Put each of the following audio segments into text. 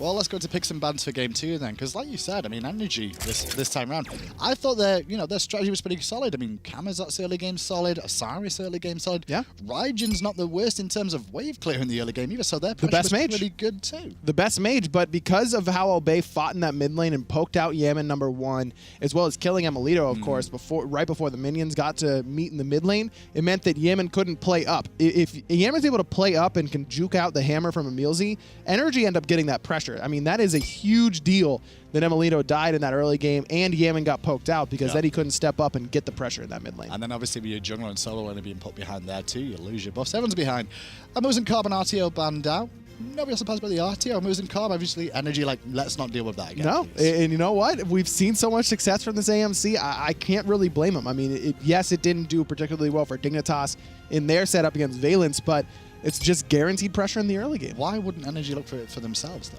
Well, let's go to picks and bans for game 2 then, because like you said, I mean, NRG this time around, I thought their strategy was pretty solid. I mean, Kamazot's early game solid, Osiris early game solid. Yeah. Raijin's not the worst in terms of wave clear in the early game either, so their the best was mage. pretty good too. The best mage, but because of how Obey fought in that mid lane and poked out Yammyn #1, as well as killing emilitoo, of course, right before the minions got to meet in the mid lane, it meant that Yammyn couldn't play up. If Yammyn's able to play up and can juke out the hammer from emilZy, NRG end up getting that pressure. I mean, that is a huge deal that emilitoo died in that early game and Yammyn got poked out because then he couldn't step up and get the pressure in that mid lane. And then obviously with your jungler and solo lane being put behind there too, you lose your buffs. Everyone's behind. Moves and Carb and RTO banned out. Nobody else surprised by the RTO. Moves and Carb, obviously NRG like, let's not deal with that again. No, please. And you know what? We've seen so much success from this AMC. I can't really blame them. I mean, yes, it didn't do particularly well for Dignitas in their setup against Valence, but it's just guaranteed pressure in the early game. Why wouldn't NRG look for it for themselves though?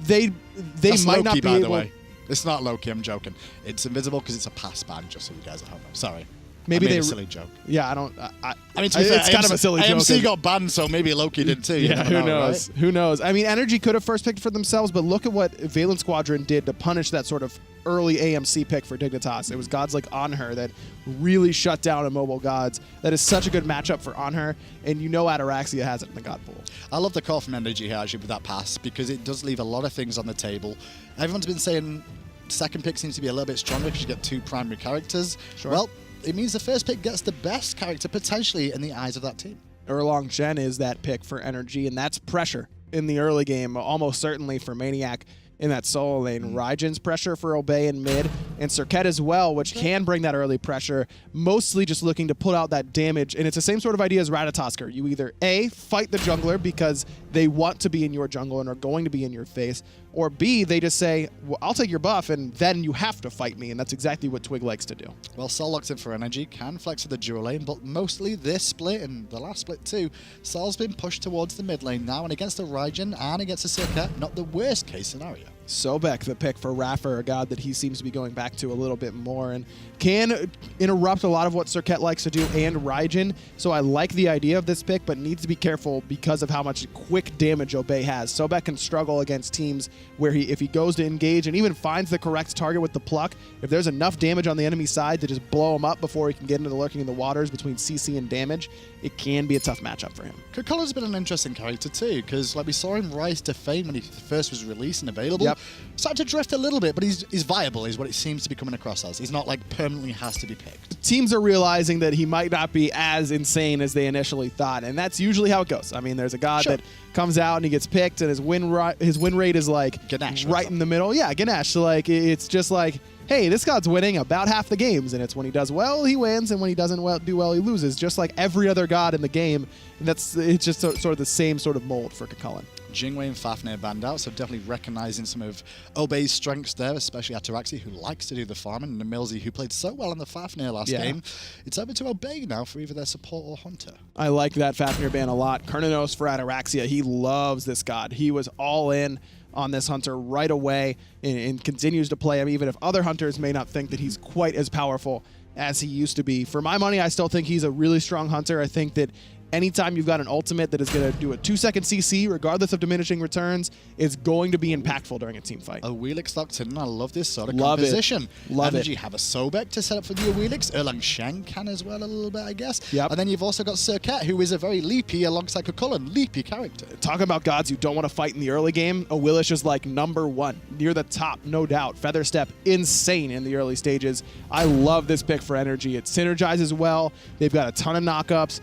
They That's might low-key, not be by able. the way. It's not low-key, I'm joking. It's invisible because it's a pass ban, just so you guys at home know. Sorry. Maybe I made they a silly joke. Yeah, I don't. I mean, to be fair, it's kind of a silly joke. AMC got banned, so maybe Loki did too. Yeah, who know, knows? Right? Who knows? I mean, NRG could have first picked for themselves, but look at what Valence Squadron did to punish that sort of early AMC pick for Dignitas. It was gods like Anher that really shut down Immobile gods. That is such a good matchup for Anher, and you know Ataraxia has it in the god pool. I love the call from NRG here actually with that pass because it does leave a lot of things on the table. Everyone's been saying second pick seems to be a little bit stronger because you get 2 primary characters. Sure. Well, it means the first pick gets the best character potentially in the eyes of that team. Erlang Shen is that pick for NRG, and that's pressure in the early game, almost certainly for maniaKK in that solo lane. Raijin's pressure for Obey in mid, and Serqet as well, which can bring that early pressure, mostly just looking to put out that damage. And it's the same sort of idea as Ratatoskr. You either A, fight the jungler because they want to be in your jungle and are going to be in your face, or B, they just say, well, I'll take your buff, and then you have to fight me, and that's exactly what Twig likes to do. Well, Sol locked in for NRG, can flex to the dual lane, but mostly this split, and the last split too, Sol's been pushed towards the mid lane now, and against the Raijin and against the Serqet, not the worst case scenario. Sobek, the pick for iRaffer, a god that he seems to be going back to a little bit more, and can interrupt a lot of what Serqet likes to do and Raijin, so I like the idea of this pick, but needs to be careful because of how much quick damage Obey has. Sobek can struggle against teams where if he goes to engage and even finds the correct target with the pluck, if there's enough damage on the enemy side to just blow him up before he can get into the lurking in the waters between CC and damage, it can be a tough matchup for him. Kakola's been an interesting character too, because like we saw him rise to fame when he first was released and available. Yep. Started to drift a little bit, but he's viable is what it seems to be coming across as. He's not like permanently has to be picked. Teams are realizing that he might not be as insane as they initially thought, and that's usually how it goes. I mean, there's a god that comes out and he gets picked, and his win rate is like Ganesha, right in the middle. Yeah, Ganesha. So like it's just like, hey, this god's winning about half the games, and it's when he does well, he wins, and when he doesn't do well, he loses, just like every other god in the game. And it's just sort of the same sort of mold for Chulainn. Jingwei and Fafnir banned out, so definitely recognizing some of Obey's strengths there, especially Ataraxia, who likes to do the farming, and emilZy, who played so well in the Fafnir last game. It's over to Obey now for either their support or hunter. I like that Fafnir ban a lot. Cernunnos for Ataraxia. He loves this god. He was all in on this hunter right away and continues to play him, even if other hunters may not think that he's quite as powerful as he used to be. For my money, I still think he's a really strong hunter. I think that anytime you've got an ultimate that is going to do a 2-second CC, regardless of diminishing returns, is going to be impactful during a team fight. Awilix locked in. I love this sort of Love composition. Love NRG it. have a Sobek to set up for the Awilix. Erlang Shen can as well a little bit, I guess. Yep. And then you've also got Serqet, who is a very leapy alongside Chulainn, leapy character. Talking about gods you don't want to fight in the early game, Awilix is like #1, near the top, no doubt. Featherstep, insane in the early stages. I love this pick for NRG. It synergizes well. They've got a ton of knockups.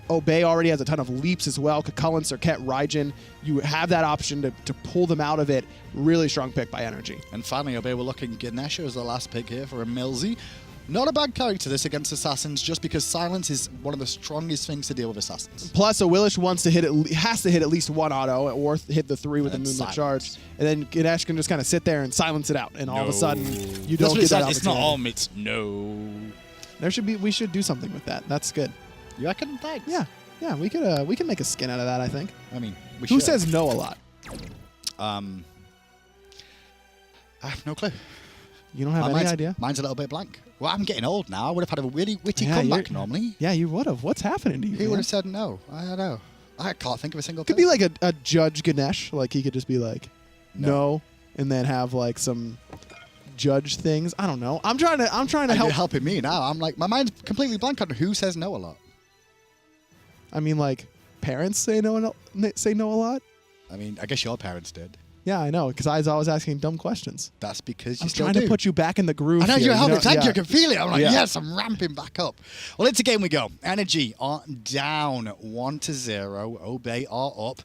Obey already has a ton of leaps as well. Chulainn, Serqet, Raijin. You have that option to pull them out of it. Really strong pick by NRG. And finally, Obey, we're looking Ganesha as the last pick here for emilZy. Not a bad character, this, against Assassins, just because silence is one of the strongest things to deal with Assassins. Plus, Awilix has to hit at least one auto, or hit the 3 with the Moonlit Charge. And then Ganesh can just kind of sit there and silence it out. And all of a sudden, you don't get that opportunity. It's not all mitts. No. We should do something with that. That's good. You reckon? Thanks. Yeah, we can make a skin out of that, I think. I mean, Who says no a lot? I have no clue. You don't have any idea? Mine's a little bit blank. Well, I'm getting old now. I would have had a really witty comeback normally. Yeah, you would have. What's happening to you? He would have said no. I don't know. I can't think of a single Could be like a Judge Ganesh. Like, he could just be like, No. And then have like some judge things. I don't know. I'm trying to help. You're helping me now. I'm like, my mind's completely blank on who says no a lot. I mean, like, parents say no a lot? I mean, I guess your parents did. Yeah, I know, because I was always asking dumb questions. That's because you I'm still trying to put you back in the groove. I know here, you're helping. Thank you. Yeah. I can feel it. I'm like, yes, I'm ramping back up. Well, into game we go. NRG are down 1-0. Obey are up.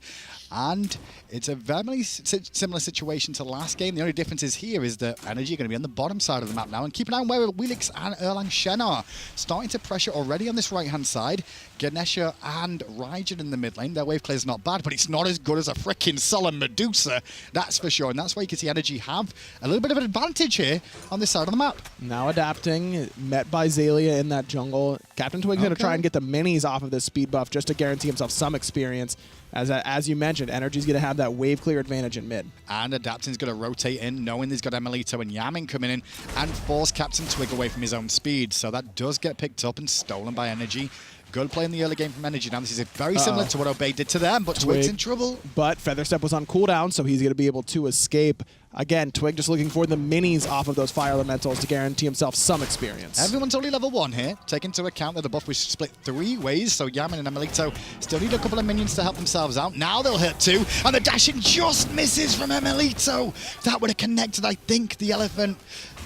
And it's a very similar situation to last game. The only difference is here is that NRG are going to be on the bottom side of the map now. And keep an eye on where Awilix and Erlang Shen are. Starting to pressure already on this right-hand side. Ganesha and Raijin in the mid lane. Their wave play is not bad, but it's not as good as a freaking sullen Medusa. That's for sure. And that's why you can see NRG have a little bit of an advantage here on this side of the map. Now adapting, met by Xaliea in that jungle. CaptainTwig's going to try and get the minis off of this speed buff just to guarantee himself some experience. As you mentioned, NRG's going to have that wave clear advantage in mid. And Adapting's going to rotate in, knowing he's got emilitoo and Yammyn coming in, and force CaptainTwig away from his own speed. So that does get picked up and stolen by NRG. Good play in the early game from NRG. Now this is very similar to what Obey did to them, but Twig's in trouble. But Featherstep was on cooldown, so he's going to be able to escape. Again, Twig just looking for the minis off of those fire elementals to guarantee himself some experience. Everyone's only level 1 here. Take into account that the buff was split 3 ways, so Yammyn and emilitoo still need a couple of minions to help themselves out. Now they'll hit 2, and the dashing just misses from emilitoo. If that would have connected, I think the elephant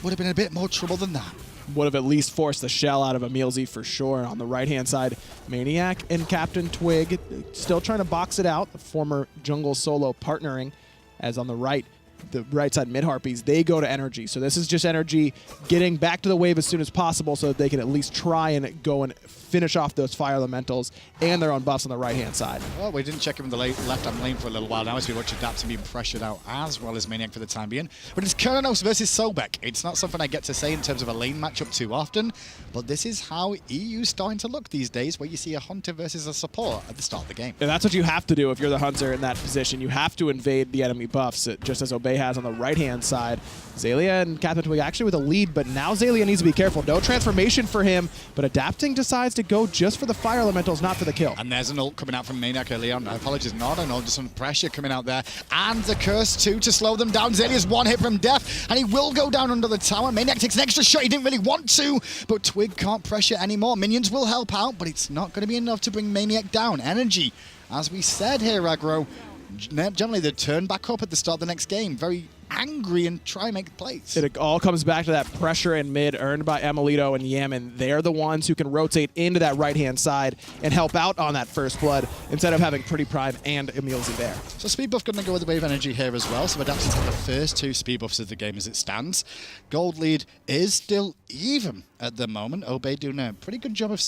would have been in a bit more trouble than that. Would have at least forced the shell out of EmilZy for sure. On the right-hand side, maniaKK and CaptainTwig still trying to box it out. The former jungle solo partnering, as on the right side mid-harpies, they go to NRG. So this is just NRG getting back to the wave as soon as possible so that they can at least try and go and finish off those fire elementals and their own buffs on the right-hand side. Well, we didn't check him in the left-hand lane for a little while now as we watch Adapting being pressured out as well as maniaKK for the time being. But it's Cernunnos versus Sobek. It's not something I get to say in terms of a lane matchup too often, but this is how EU's starting to look these days, where you see a hunter versus a support at the start of the game. And that's what you have to do if you're the hunter in that position. You have to invade the enemy buffs, just as Obey has on the right-hand side. Xaliea and CaptainTwig actually with a lead, but now Xaliea needs to be careful. No transformation for him, but Adapting decides to go just for the fire elementals, not for the kill. And there's an ult coming out from maniaKK early on. I apologize, not an ult, just some pressure coming out there. And the curse too to slow them down. Xalia's one hit from death, and he will go down under the tower. maniaKK takes an extra shot. He didn't really want to, but Twig can't pressure anymore. Minions will help out, but it's not going to be enough to bring maniaKK down. NRG, as we said here, Aggro, generally they turn back up at the start of the next game. Very angry and try and make plays. It all comes back to that pressure in mid earned by emilitoo and Yammyn. They're the ones who can rotate into that right-hand side and help out on that first blood instead of having PrettyPriMe and emilZy there. So speed buff going to go with the wave energy here as well. So Adapting's got the first 2 speed buffs of the game as it stands. Gold lead is still even at the moment. Obey doing a pretty good job of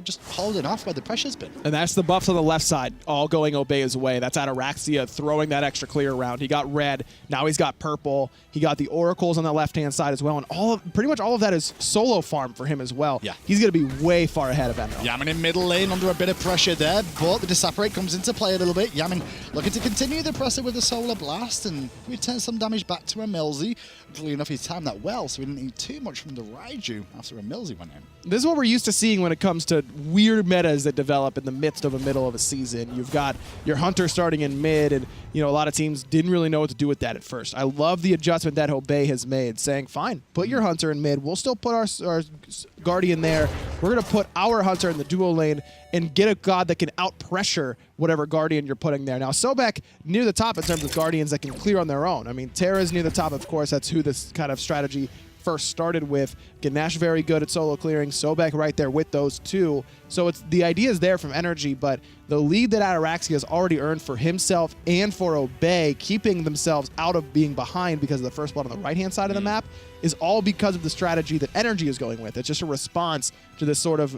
just holding off where the pressure's been. And that's the buffs on the left side, all going Obey's way. That's Ataraxia throwing that extra clear around. He got red, now he's got purple. He got the oracles on the left-hand side as well, and pretty much all of that is solo farm for him as well. Yeah. He's going to be way far ahead of Emerald. Yammyn in middle lane under a bit of pressure there, but the Disapparate comes into play a little bit. Yammyn looking to continue the pressure with the Solar Blast and return some damage back to emilZy. Luckily enough, he's timed that well, so he didn't need too much from the Raijin after emilZy went in. This is what we're used to seeing when it comes to weird metas that develop in the midst of a middle of a season. You've got your hunter starting in mid, and a lot of teams didn't really know what to do with that at first. I love the adjustment that Obey has made, saying, fine, put your hunter in mid. We'll still put our guardian there. We're going to put our hunter in the dual lane and get a god that can out-pressure whatever guardian you're putting there. Now, Sobek near the top in terms of guardians that can clear on their own. I mean, Terra's near the top, of course. That's who this kind of strategy first started with. Ganesh very good at solo clearing. Sobek right there with those 2. So the idea is there from NRG, but the lead that Ataraxia has already earned for himself and for Obey, keeping themselves out of being behind because of the first blood on the right-hand side of the map, is all because of the strategy that NRG is going with. It's just a response to this sort of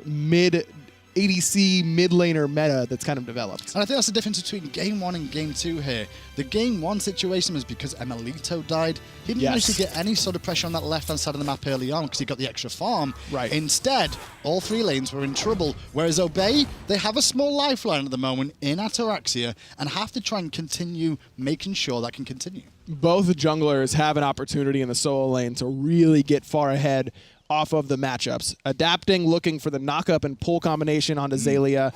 ADC mid laner meta that's kind of developed. And I think that's the difference between Game 1 and Game 2 here. The Game 1 situation was because emilitoo died. He didn't manage to get any sort of pressure on that left-hand side of the map early on because he got the extra farm. Right. Instead, all 3 lanes were in trouble. Whereas Obey, they have a small lifeline at the moment in Ataraxia and have to try and continue making sure that can continue. Both junglers have an opportunity in the solo lane to really get far ahead off of the matchups. Adapting, looking for the knock-up and pull combination onto Xaliea.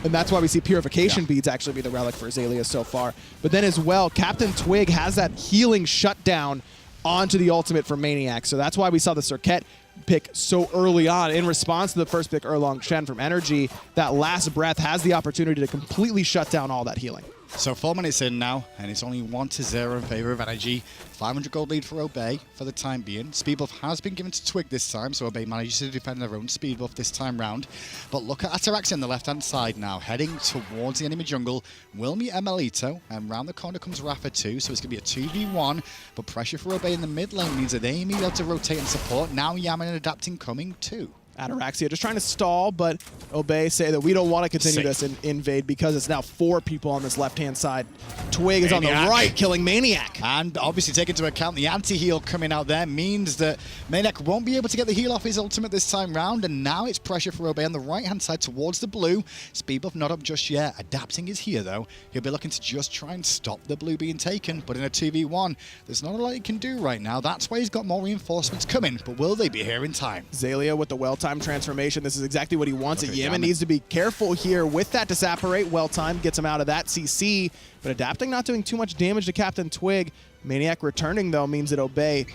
And that's why we see Purification Beads actually be the relic for Xaliea so far. But then as well, CaptainTwig has that healing shutdown onto the ultimate for maniaKK. So that's why we saw the Serqet pick so early on in response to the first pick Erlang Shen from NRG. That last breath has the opportunity to completely shut down all that healing. So 4 minutes in now, and it's only 1-0 in favor of NRG. 500 gold lead for Obey for the time being. Speed buff has been given to Twig this time, so Obey manages to defend their own speed buff this time round. But look at Ataraxia on the left-hand side now, heading towards the enemy jungle. Will meet emilitoo, and round the corner comes iRaffer too, so it's going to be a 2v1. But pressure for Obey in the mid lane means that they may be able to rotate and support. Now Yammyn and Adapting coming too. Ataraxia just trying to stall, but Obey say that we don't want to continue this invade because it's now 4 people on this left-hand side. Twig is on the right, killing maniaKK. And obviously take into account the anti-heal coming out there means that maniaKK won't be able to get the heal off his ultimate this time round, and now it's pressure for Obey on the right-hand side towards the blue. Speed buff not up just yet. Adapting is here though. He'll be looking to just try and stop the blue being taken, but in a 2v1, there's not a lot he can do right now. That's why he's got more reinforcements coming, but will they be here in time? Xaliea with the well-timed transformation. This is exactly what he wants. Yammyn needs to be careful here with that disapparate. Well-timed gets him out of that CC, but Adapting not doing too much damage to CaptainTwig. maniaKK returning though means that Obey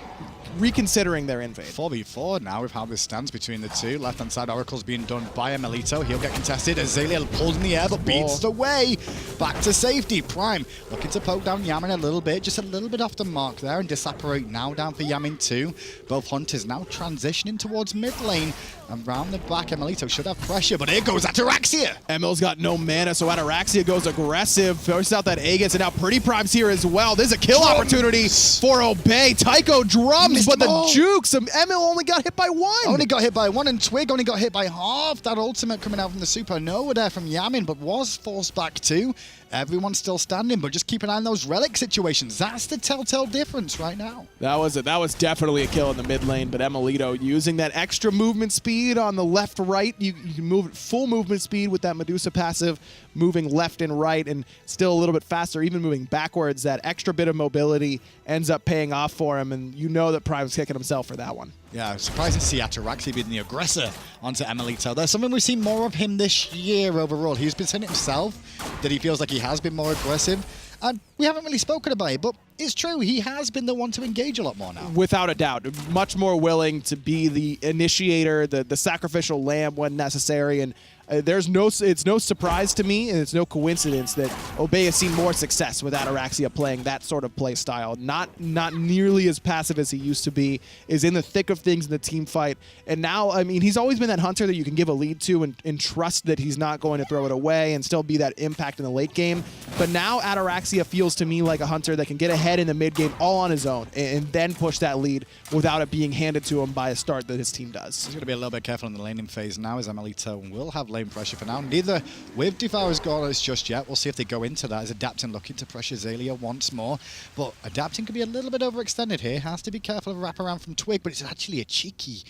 reconsidering their invade. 4v4 now with how this stands between the two. Left-hand side Oracle's being done by emilitoo. He'll get contested as Xaliea pulls in the air but beats the way. Back to safety. Prime looking to poke down Yammyn a little bit. Just a little bit off the mark there, and disapparate now down for Yammyn too. Both hunters now transitioning towards mid lane. And round the back, emilitoo should have pressure, but here goes Ataraxia. Emil's got no mana, so Ataraxia goes aggressive. Forces out that Aegis, and now PrettyPrime's here as well. There's a kill opportunity for Obey. Tycho drums, but the jukes. Emil only got hit by 1. Only got hit by 1, and Twig only got hit by half. That ultimate coming out from the supernova there from Yammyn, but was forced back too. Everyone's still standing, but just keep an eye on those relic situations. That's the telltale difference right now. That was definitely a kill in the mid lane, but emilitoo using that extra movement speed on the left-right. You can move at full movement speed with that Medusa passive, moving left and right, and still a little bit faster, even moving backwards. That extra bit of mobility ends up paying off for him, and you know that Prime's kicking himself for that one. Yeah, surprised to see Ataraxia being the aggressor onto emilitoo. There's something we've seen more of him this year overall. He's been saying it himself that he feels like he has been more aggressive. And we haven't really spoken about it, but it's true. He has been the one to engage a lot more now. Without a doubt. Much more willing to be the initiator, the sacrificial lamb when necessary. And it's no surprise to me, and it's no coincidence that Obey has seen more success with Ataraxia playing that sort of play style. Not nearly as passive as he used to be, is in the thick of things in the team fight. And now, I mean, he's always been that hunter that you can give a lead to and trust that he's not going to throw it away and still be that impact in the late game. But now Ataraxia feels to me like a hunter that can get ahead in the mid game all on his own and then push that lead without it being handed to him by a start that his team does. He's going to be a little bit careful in the laning phase now as emilitoo will have lane pressure for now. Neither with Devourer's Gauntlets just yet. We'll see if they go into that as Adapting looking to pressure Xaliea once more. But Adapting could be a little bit overextended here. Has to be careful of a wraparound from Twig, but it's actually a cheeky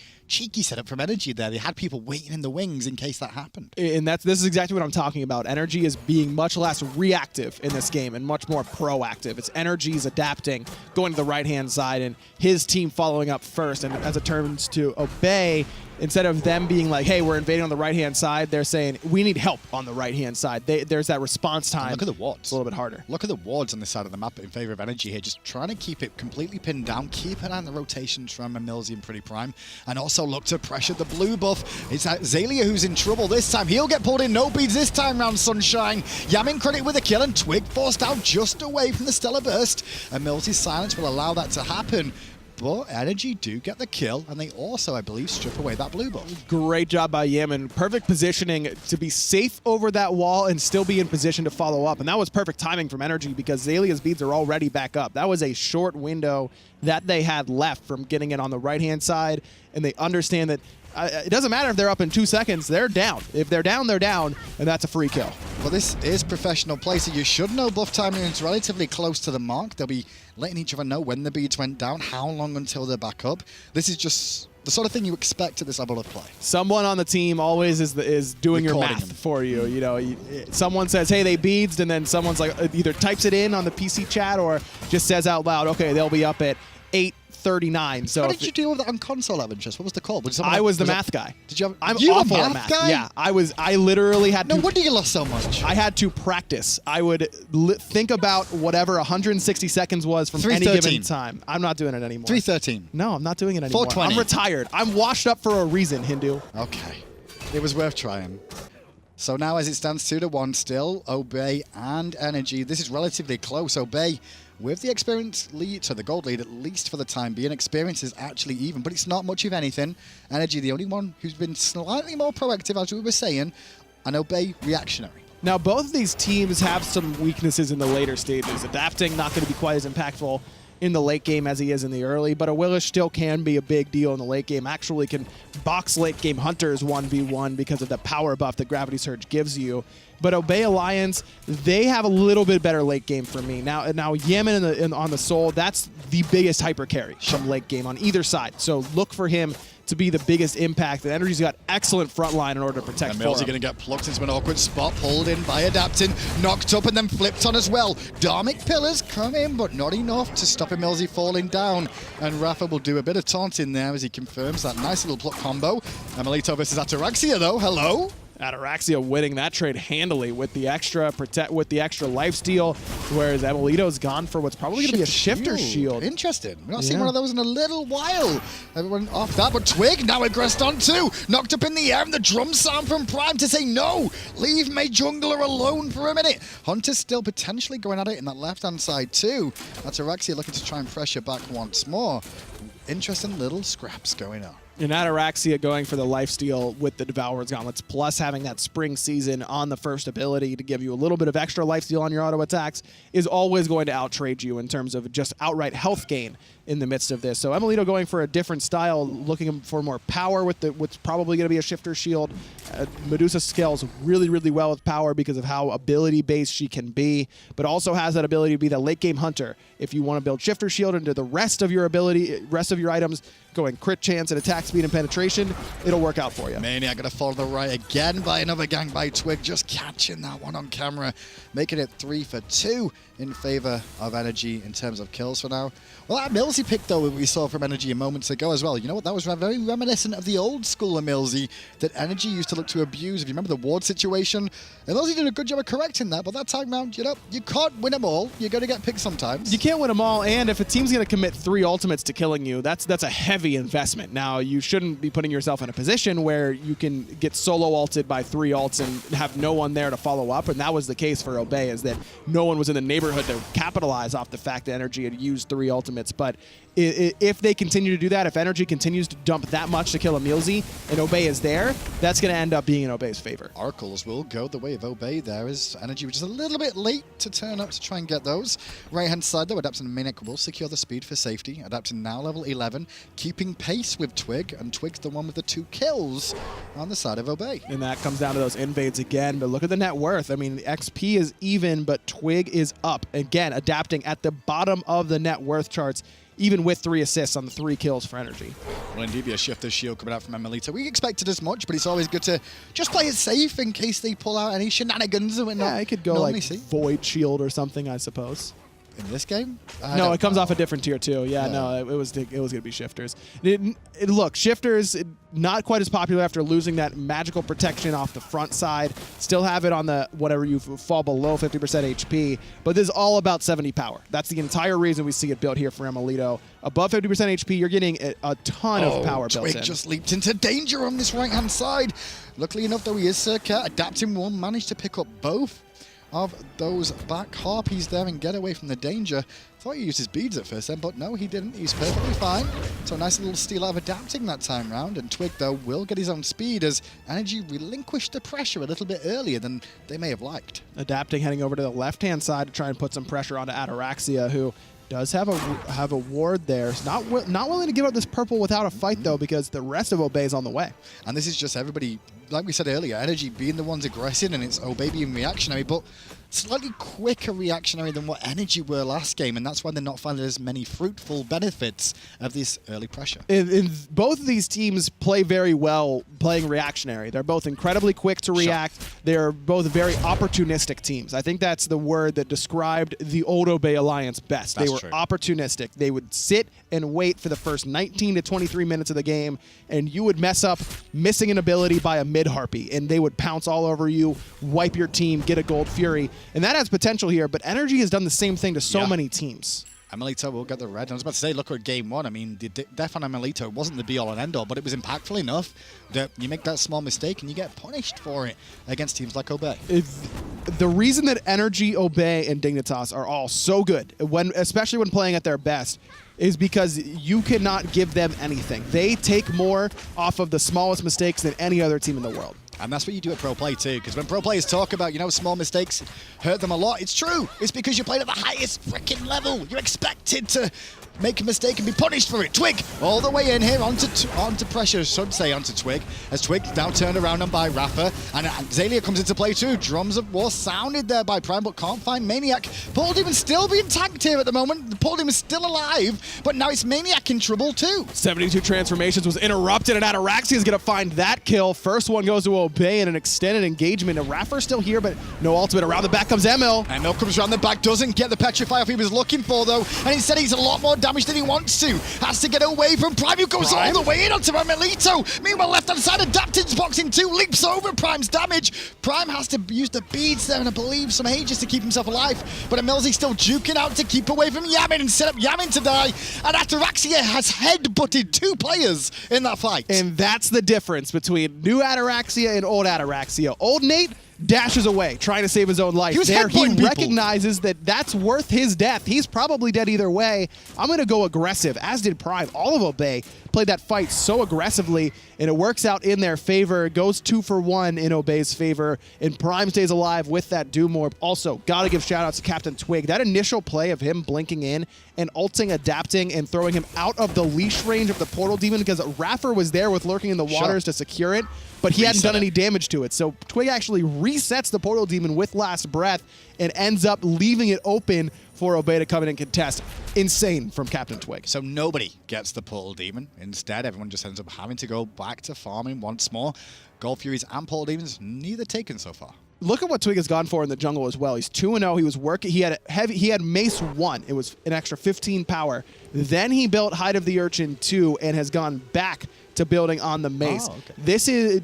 setup from NRG there. They had people waiting in the wings in case that happened. And this is exactly what I'm talking about. NRG is being much less reactive in this game and much more proactive. It's NRG's adapting, going to the right-hand side, and his team following up first. And as it turns to Obey, instead of them being like, hey, we're invading on the right-hand side, they're saying, we need help on the right-hand side. There's that response time. And look at the wards. It's a little bit harder. Look at the wards on this side of the map in favor of NRG here. Just trying to keep it completely pinned down. Keep an eye on the rotations from emilZy and PrettyPrime. And also look to pressure the blue buff. It's Xaliea who's in trouble this time. He'll get pulled in. No beads this time round, Sunshine. Yammyn credit with a kill, and Twig forced out just away from the Stellar Burst. emilZy's silence will allow that to happen. But NRG do get the kill, and they also, I believe, strip away that blue buff. Great job by Yammyn. Perfect positioning to be safe over that wall and still be in position to follow up. And that was perfect timing from NRG because Xalia's beads are already back up. That was a short window that they had left from getting it on the right-hand side, and they understand that it doesn't matter if they're up in 2 seconds, they're down. If they're down, and that's a free kill. Well, this is professional play, so you should know buff timing is relatively close to the mark. They'll be letting each other know when the beads went down, how long until they're back up. This is just the sort of thing you expect at this level of play. Someone on the team always is doing your math for you. You know, someone says, hey, they beads, and then someone's like either types it in on the PC chat or just says out loud, okay, they'll be up at 839. So How did you deal with that on console, out of interest? What was the call? I was the math guy. Did you have, I'm you awful a at math math. guy? Yeah, I literally had No to. wonder you lost so much. I had to practice. I would think about whatever 160 seconds was from any given time. I'm not doing it anymore. 313. No, I'm not doing it anymore. 420. I'm retired. I'm washed up for a reason, Hindu. Okay. It was worth trying. So now as it stands 2-1 still, Obey and NRG. This is relatively close. Obey with the experience lead, so the gold lead, at least for the time being. Experience is actually even, but it's not much of anything. NRG, the only one who's been slightly more proactive, as we were saying, and Obey reactionary. Now, both of these teams have some weaknesses in the later stages. Adapting, not going to be quite as impactful in the late game as he is in the early, but Awilix still can be a big deal in the late game. Actually can box late game hunters 1v1 because of the power buff that Gravity Surge gives you. But Obey Alliance, they have a little bit better late game for me. Now Yammyn on the Soul, that's the biggest hyper carry from late game on either side. So look for him to be the biggest impact. The NRG's got excellent front line in order to protect. emilZy going to get plucked into an awkward spot, pulled in by Adapting, knocked up and then flipped on as well. Dharmic Pillars come in, but not enough to stop emilZy falling down. And iRaffer will do a bit of taunting there as he confirms that nice little pluck combo. emilitoo versus Ataraxia though, hello? Ataraxia winning that trade handily with the extra lifesteal, whereas emilitoo's gone for what's probably going to be a shifter shield. Interesting. We've not seen one of those in a little while. Everyone off that, but Twig now aggressed on too. Knocked up in the air, and the drum sound from Prime to say no. Leave my jungler alone for a minute. Hunter's still potentially going at it in that left-hand side too. Ataraxia looking to try and pressure back once more. Interesting little scraps going on. And Ataraxia going for the lifesteal with the Devourer's Gauntlets, plus having that spring season on the first ability to give you a little bit of extra lifesteal on your auto attacks is always going to outtrade you in terms of just outright health gain in the midst of this. So emilitoo going for a different style, looking for more power with what's probably going to be a shifter shield. Medusa scales really, really well with power because of how ability-based she can be, but also has that ability to be the late-game hunter. If you want to build shifter shield into the rest of your items, going crit chance and attack speed and penetration, it'll work out for you. maniaKK going to fall to the right again by another gang by Twig, just catching that one on camera, making it 3 for 2 in favor of NRG in terms of kills for now. Well, that emilZy pick, though, we saw from NRG moments ago as well. You know what? That was very reminiscent of the old school emilZy that NRG used to look to abuse. If you remember the ward situation, emilZy did a good job of correcting that, but that time round, you know, you can't win them all. You're going to get picked sometimes. You can't win them all, and if a team's going to commit 3 ultimates to killing you, that's a heavy investment. Now, you shouldn't be putting yourself in a position where you can get solo ulted by 3 ults and have no one there to follow up, and that was the case for Obey, is that no one was in the neighborhood to capitalize off the fact that NRG had used 3 ultimates. But if they continue to do that, if NRG continues to dump that much to kill emilZy and Obey is there, that's going to end up being in Obey's favor. Oracles will go the way of Obey there, as NRG which is a little bit late to turn up to try and get those. Right-hand side, though, Adapting and maniaKK will secure the speed for safety. Adapting now level 11, keeping pace with Twig, and Twig's the one with the 2 kills on the side of Obey. And that comes down to those invades again, but look at the net worth. I mean, XP is even, but Twig is up. Again, Adapting at the bottom of the net worth charts, even with 3 assists on the 3 kills for NRG. Well, indeed, be a shifter shield coming out from emilitoo. We expected as much, but it's always good to just play it safe in case they pull out any shenanigans that we're not. Yeah, it could go like Void Shield or something, I suppose. In this game? No, it comes off a different tier too. Yeah, no, it was going to be shifters. Look, shifters not quite as popular after losing that magical protection off the front side. Still have it on the whatever you fall below 50% HP, but this is all about 70 power. That's the entire reason we see it built here for emilitoo. Above 50% HP, you're getting a ton of power built in. Twig just leaped into danger on this right-hand side. Luckily enough, though, he is Serqet. Adapting one, managed to pick up both of those back harpies there and get away from the danger. Thought he used his beads at first then, but no, he didn't. He's perfectly fine. So a nice little steal out of Adapting that time round, and Twig, though, will get his own speed as NRG relinquished the pressure a little bit earlier than they may have liked. Adapting heading over to the left-hand side to try and put some pressure onto Ataraxia, who does have a ward there. He's not willing to give up this purple without a fight, though, because the rest of Obey is on the way. And this is just everybody, like we said earlier, NRG being the ones aggressive and it's Obey being reactionary, but slightly quicker reactionary than what NRG were last game, and that's why they're not finding as many fruitful benefits of this early pressure. In both of these teams play very well playing reactionary. They're both incredibly quick to react. Sure. They're both very opportunistic teams. I think that's the word that described the old Obey Alliance best. They were opportunistic. They would sit and wait for the first 19 to 23 minutes of the game, and you would mess up missing an ability by a mid-harpy, and they would pounce all over you, wipe your team, get a gold fury. And that has potential here, but NRG has done the same thing to so many teams. emilitoo will get the red. I was about to say, look at game one. I mean, the death on emilitoo wasn't the be-all and end-all, but it was impactful enough that you make that small mistake and you get punished for it against teams like Obey. The reason that NRG, Obey, and Dignitas are all so good, especially when playing at their best, is because you cannot give them anything. They take more off of the smallest mistakes than any other team in the world. And that's what you do at pro play too, because when pro players talk about, small mistakes hurt them a lot, it's true. It's because you played at the highest freaking level. You're expected to make a mistake and be punished for it. Twig all the way in here onto pressure, I should say, onto Twig, as Twig now turned around on by iRaffer, and Xaliea comes into play too. Drums of war sounded there by Prime, but can't find maniaKK. Paul Demon's still being tagged here at the moment. Paul Demon's still alive, but now it's maniaKK in trouble too. 72 transformations was interrupted, and Ataraxia is going to find that kill. First one goes to Obey in an extended engagement. iRaffer's still here, but no ultimate. Around the back comes Emil. Emil comes around the back, doesn't get the petrify off he was looking for though, and instead he's a lot more damage than he wants to. Has to get away from Prime, who goes all the way in onto emilitoo. Meanwhile, left-hand side, Adapted's boxing too, leaps over Prime's damage. Prime has to use the beads there and I believe some ages to keep himself alive, but emilZy still juking out to keep away from Yammyn and set up Yammyn to die, and Ataraxia has head-butted 2 players in that fight. And that's the difference between new Ataraxia and old Ataraxia. Old Nate dashes away, trying to save his own life. He recognizes that that's worth his death. He's probably dead either way. I'm going to go aggressive, as did Prime. All of Obey played that fight so aggressively, and it works out in their favor. It goes 2 for 1 in Obey's favor, and Prime stays alive with that Doom Orb. Also, got to give shout-outs to CaptainTwig. That initial play of him blinking in and ulting, adapting, and throwing him out of the leash range of the Portal Demon, because iRaffer was there with lurking in the waters to secure it, but he hadn't done any damage to it. So Twig actually resets the Portal Demon with Last Breath and ends up leaving it open for Obey to come in and contest. Insane from CaptainTwig. So nobody gets the Portal Demon. Instead, everyone just ends up having to go back to farming once more. Gold Furies and Portal Demons, neither taken so far. Look at what Twig has gone for in the jungle as well. He's 2-0. He was working. He had Mace 1. It was an extra 15 power. Then he built Hide of the Urchin 2 and has gone back to building on the Mace. This is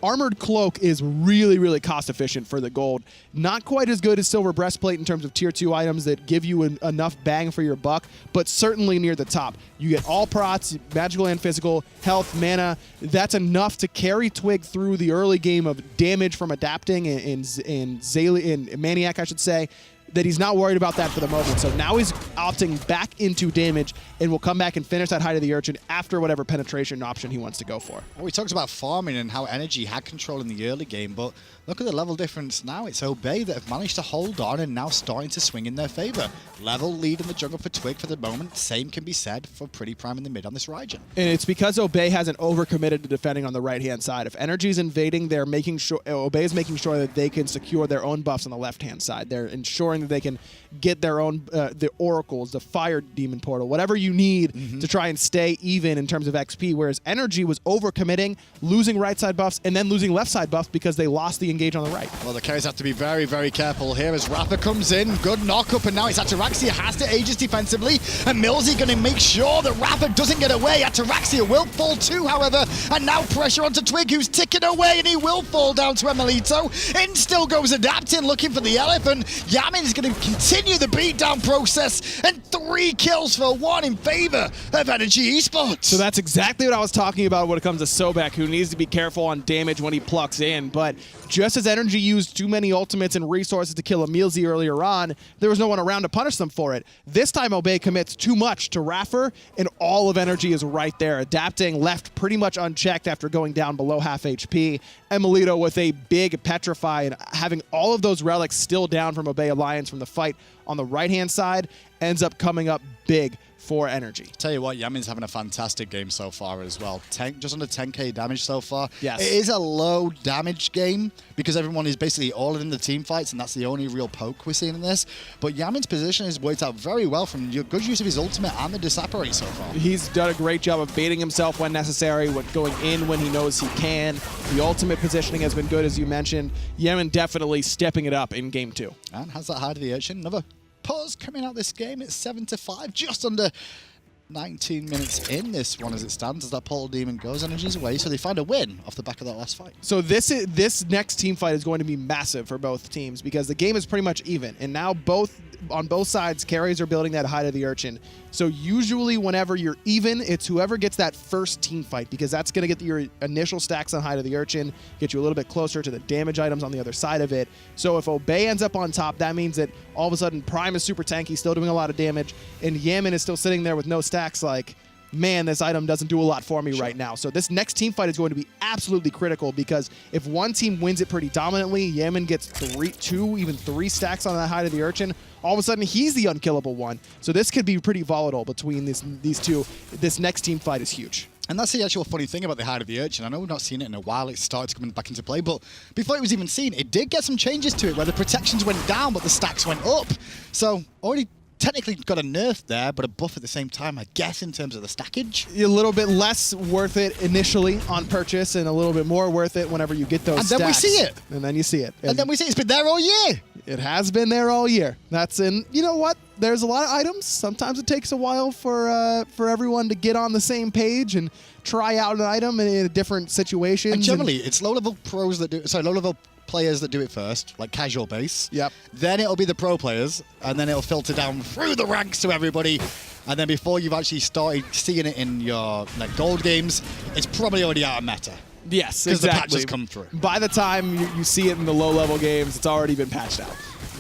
Armored Cloak is really, really cost efficient for the gold. Not quite as good as Silver Breastplate in terms of tier 2 items that give you enough bang for your buck, but certainly near the top. You get all prots, magical and physical, health, mana. That's enough to carry Twig through the early game of damage from adapting and maniaKK, I should say, that he's not worried about that for the moment. So now he's opting back into damage and will come back and finish that Hide of the Urchin after whatever penetration option he wants to go for. Well, we talked about farming and how NRG had control in the early game, but look at the level difference now. It's Obey that have managed to hold on and now starting to swing in their favor. Level lead in the jungle for Twig for the moment. Same can be said for PrettyPriMe in the mid on this Raijin. And it's because Obey hasn't overcommitted to defending on the right-hand side. If NRG's invading, they're making sure Obey is making sure that they can secure their own buffs on the left-hand side. They're ensuring that they can get their own the oracles, the fire demon portal, whatever you need to try and stay even in terms of XP, whereas NRG was overcommitting, losing right side buffs and then losing left side buffs because they lost the engage on the right. Well, the carries have to be very, very careful here as iRaffer comes in. Good knock-up, and now it's Ataraxia has to Aegis defensively, and emilZy going to make sure that iRaffer doesn't get away. Ataraxia will fall too, however, and now pressure onto Twig, who's ticking away, and he will fall down to emilitoo. In still goes adapting, looking for the elephant. Yammyn is going to continue the beatdown process, and 3 kills for 1 in favor of NRG eSports. So that's exactly what I was talking about when it comes to Sobek, who needs to be careful on damage when he plucks in. But just as NRG used too many ultimates and resources to kill emilZy earlier on, there was no one around to punish them for it. This time Obey commits too much to iRaffer, and all of NRG is right there. Adapting left pretty much unchecked after going down below half HP. emilitoo with a big petrify and having all of those relics still down from Obey Alliance from the fight on the right-hand side. ends up coming up big for NRG. Tell you what, Yammyn's having a fantastic game so far as well. Just under 10k damage so far. Yes. It is a low damage game because everyone is basically all in the team fights, and that's the only real poke we're seeing in this. But Yammyn's position has worked out very well from your good use of his ultimate and the disapparate so far. He's done a great job of baiting himself when necessary, going in when he knows he can. The ultimate positioning has been good, as you mentioned. Yammyn definitely stepping it up in Game 2. And has that high to the urchin. Another pause coming out this game. It's 7-5, just under 19 minutes in this one as it stands, as that Portal Demon goes NRG's away, so they find a win off the back of that last fight. So this next team fight is going to be massive for both teams because the game is pretty much even, and now on both sides, carries are building that high to the urchin. So usually whenever you're even, it's whoever gets that first team fight, because that's going to get your initial stacks on high to the urchin, get you a little bit closer to the damage items on the other side of it. So if Obey ends up on top, that means that all of a sudden Prime is super tanky, still doing a lot of damage, and Yammyn is still sitting there with no stacks like, man, this item doesn't do a lot for me right now. So this next team fight is going to be absolutely critical, because if one team wins it pretty dominantly, Yammyn gets 2, even 3 stacks on that high to the urchin, all of a sudden he's the unkillable one. So this could be pretty volatile between these two. This next team fight is huge. And that's the actual funny thing about the hide of the urchin. I know we've not seen it in a while. It started coming back into play, but before it was even seen, it did get some changes to it where the protections went down, but the stacks went up. So already technically got a nerf there, but a buff at the same time, I guess, in terms of the stackage. A little bit less worth it initially on purchase, and a little bit more worth it whenever you get those stacks. And then we see it. And then you see it. And then we see it. It's been there all year. It has been there all year. You know what? There's a lot of items. Sometimes it takes a while for everyone to get on the same page and try out an item in a different situation. And generally, it's low-level players that do it first, like casual base. Yep. Then it'll be the pro players, and then it'll filter down through the ranks to everybody. And then before you've actually started seeing it in your gold games, it's probably already out of meta. Yes, exactly. Because the patches come through. By the time you see it in the low-level games, it's already been patched out.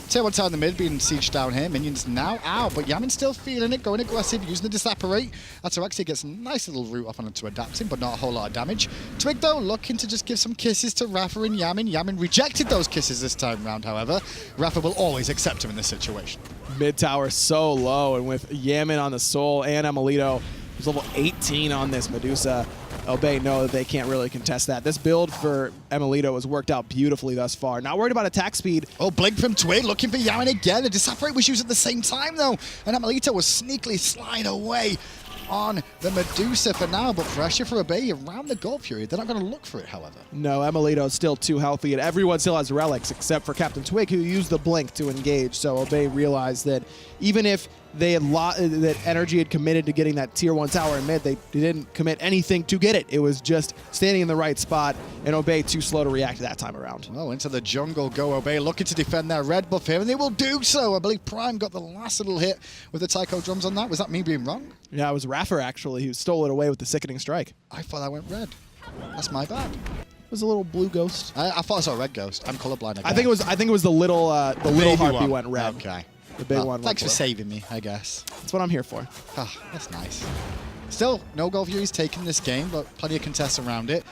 Tail in the mid, being sieged down here. Minions now out, but Yammyn's still feeling it, going aggressive, using the disapparate. Ataraxia gets a nice little route off on him to adapt him, but not a whole lot of damage. Twig, though, looking to just give some kisses to Raffer and Yammyn. Yammyn rejected those kisses this time round, however. Raffer will always accept him in this situation. Mid tower so low, and with Yammyn on the soul and emilitoo, who's level 18 on this Medusa, Obey know that they can't really contest that. This build for emilitoo has worked out beautifully thus far. Not worried about attack speed. Oh, blink from Twig, looking for Yammyn again. The disapparate was used at the same time, though. And emilitoo was sneakily slide away on the Medusa for now, but pressure for Obey around the Gold Fury. They're not going to look for it, however. No, emilitoo is still too healthy, and everyone still has relics except for CaptainTwig, who used the blink to engage. So Obey realized that even if they had that NRG had committed to getting that tier 1 tower in mid, they didn't commit anything to get it. It was just standing in the right spot, and Obey too slow to react that time around. Oh, into the jungle go Obey, looking to defend their red buff here, and they will do so. I believe Prime got the last little hit with the Taiko drums on that. Was that me being wrong? Yeah, it was Raffer, actually, who stole it away with the Sickening Strike. I thought I went red. That's my bad. It was a little blue ghost. I thought I saw a red ghost. I'm colorblind again. I think it was the little harpy went red. Okay. The big one. Thanks for saving me, I guess. That's what I'm here for. Oh, that's nice. Still, no Gold Fury's taking this game, but plenty of contests around it.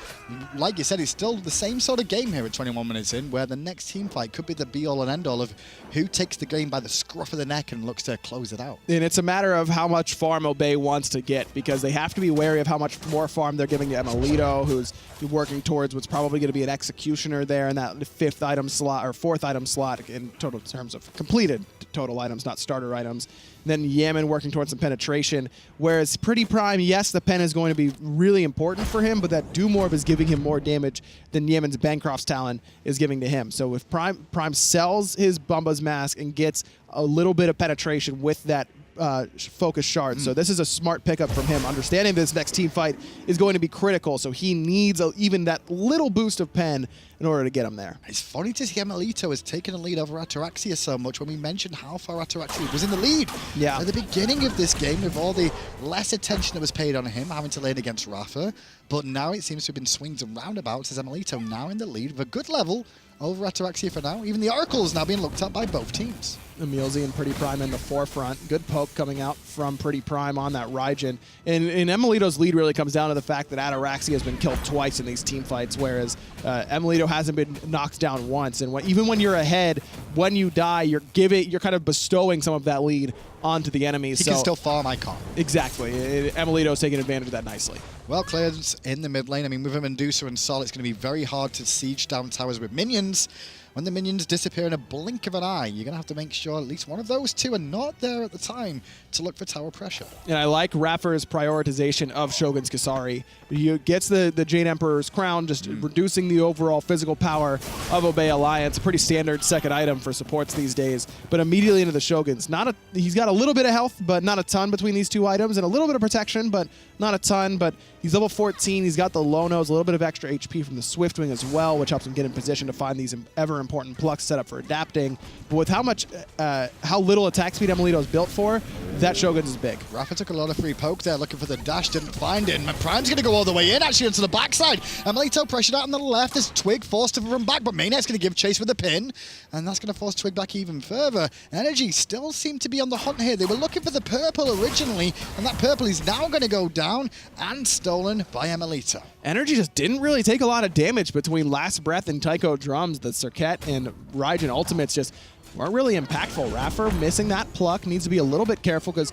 Like you said, it's still the same sort of game here at 21 minutes in, where the next team fight could be the be-all and end-all of who takes the game by the scruff of the neck and looks to close it out. And it's a matter of how much farm Obey wants to get, because they have to be wary of how much more farm they're giving to emilitoo, who's working towards what's probably going to be an Executioner there in that 5th item slot, or 4th item slot in total terms of completed total items, not starter items. Then Yammyn working towards some penetration, whereas PrettyPriMe, yes, the pen is going to be really important for him, but that Doom Orb is giving him more damage than Yammyn's Bancroft's Talon is giving to him. So if Prime sells his Bumba's Mask and gets a little bit of penetration with that focus shard. So this is a smart pickup from him, understanding this next team fight is going to be critical, so he needs even that little boost of pen in order to get him there. It's funny to see emilitoo has taken a lead over Ataraxia so much when we mentioned how far Ataraxia was in the lead. Yeah. At the beginning of this game, with all the less attention that was paid on him, having to lane against Raffer, but now it seems to have been swings and roundabouts as emilitoo now in the lead with a good level over Ataraxia for now. Even the Oracle's now being looked at by both teams. emilZy and PrettyPriMe in the forefront. Good poke coming out from PrettyPriMe on that Raijin. And emilitoo's lead really comes down to the fact that Ataraxia has been killed twice in these team fights, whereas emilitoo hasn't been knocked down once. And even when you're ahead, when you die, you're kind of bestowing some of that lead onto the enemies. He can still farm icon. Exactly. emilitoo's taking advantage of that nicely. Well, clearance in the mid lane. I mean, with a Medusa and Sol, it's going to be very hard to siege down towers with minions. When the minions disappear in a blink of an eye, you're going to have to make sure at least one of those two are not there at the time to look for tower pressure. And I like iRaffer's prioritization of Shogun's Kasari. He gets the Jade Emperor's crown, just reducing the overall physical power of Obey Alliance. Pretty standard second item for supports these days. But immediately into the Shoguns. He's got a little bit of health, but not a ton between these two items, and a little bit of protection, but not a ton. But he's level 14. He's got the low nose, a little bit of extra HP from the Swiftwing as well, which helps him get in position to find these ever important plucks set up for adapting. But with how little attack speed emilitoo is built for, that Shogun's is big. iRaffer took a lot of free poke there, looking for the dash, didn't find it. And Prime's going to go all the way in, actually, into the backside. emilitoo pressured out on the left. There's Twig forced to run back, but maniaK's going to give chase with the pin, and that's going to force Twig back even further. NRG still seem to be on the hunt here. They were looking for the purple originally, and that purple is now going to go down and stolen by emilitoo. NRG just didn't really take a lot of damage between Last Breath and Taiko Drums. The Serqet and Raijin ultimates just weren't really impactful. iRaffer missing that pluck, needs to be a little bit careful because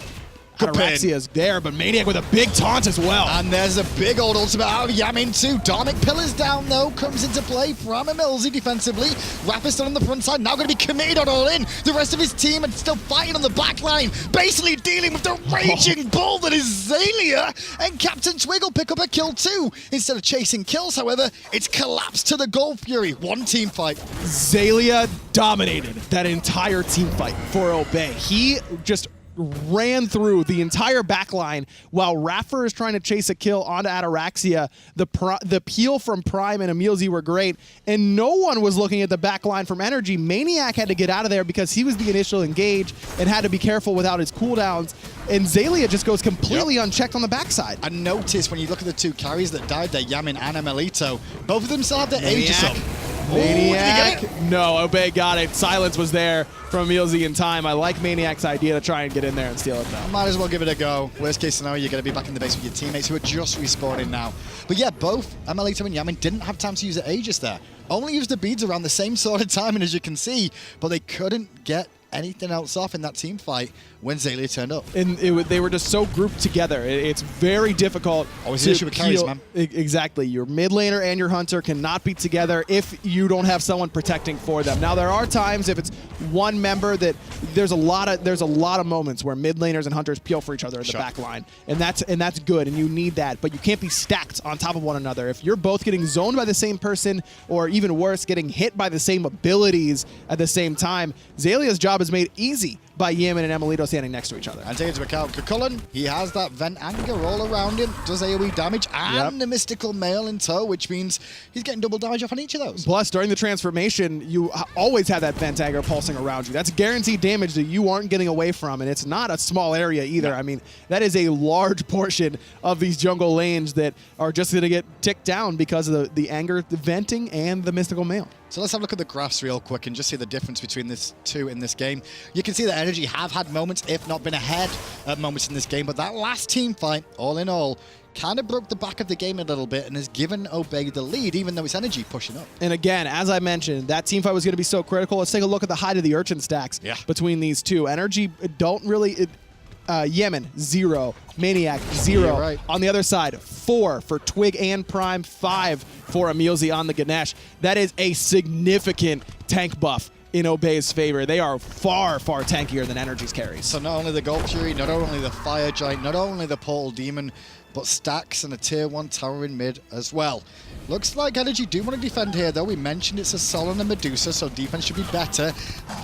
Ataraxia is there, but maniaKK with a big taunt as well. And there's a big old ultimate out of Yammyn too. Dharmic Pillar's down though, comes into play from emilZy defensively. iRaffer's still on the front side, now going to be committed on all in. The rest of his team are still fighting on the back line, basically dealing with the raging bull that is Xaliea. And CaptainTwig will pick up a kill too. Instead of chasing kills, however, it's collapsed to the Gold Fury. One team fight. Xaliea dominated that entire team fight for Obey. He just ran through the entire backline while iRaffer is trying to chase a kill onto Ataraxia. The peel from Prime and emilZy were great, and no one was looking at the backline from NRG. maniaKK had to get out of there because he was the initial engage and had to be careful without his cooldowns, and Xaliea just goes completely unchecked on the backside. I noticed when you look at the two carries that died there, Yammyn and emilitoo, both of them still have their ages up. maniaKK, no, Obey got it. Silence was there from emilZy in time. I like maniaKK's idea to try and get in there and steal it though. Might as well give it a go. Worst case scenario, you're going to be back in the base with your teammates who are just respawning now. But yeah, both emilitoo and Yammyn didn't have time to use the Aegis there. Only used the beads around the same sort of timing as you can see, but they couldn't get anything else off in that team fight when Xaliea turned up. And they were just so grouped together. It's very difficult. Always an issue with carries, man. Exactly. Your mid laner and your hunter cannot be together if you don't have someone protecting for them. Now there are times if it's one member that there's a lot of moments where mid laners and hunters peel for each other in the back line, and that's good, and you need that. But you can't be stacked on top of one another. If you're both getting zoned by the same person, or even worse, getting hit by the same abilities at the same time, Xalea's job is made easy by Yammyn and emilitoo standing next to each other. And take into account Chulainn, he has that vent anger all around him, does AoE damage, and the mystical mail in tow, which means he's getting double damage off on each of those. Plus, during the transformation, you always have that vent anger pulsing around you. That's guaranteed damage that you aren't getting away from, and it's not a small area either. No. I mean, that is a large portion of these jungle lanes that are just going to get ticked down because of the anger, the venting, and the mystical mail. So let's have a look at the graphs real quick and just see the difference between these two in this game. You can see that NRG have had moments, if not been ahead at moments in this game, but that last team fight, all in all, kind of broke the back of the game a little bit and has given Obey the lead, even though it's NRG pushing up. And again, as I mentioned, that team fight was going to be so critical. Let's take a look at the height of the Urchin stacks between these two. NRG don't really... Yammyn, 0. maniaKK, 0. Right. On the other side, 4 for Twig and Prime, 5 for emilZy on the Ganesha. That is a significant tank buff in Obey's favor. They are far, far tankier than NRG's carries. So not only the Gold Fury, not only the Fire Giant, not only the Portal Demon, but stacks and a tier 1 tower in mid as well. Looks like NRG do want to defend here, though. We mentioned it's a Sol and a Medusa, so defense should be better.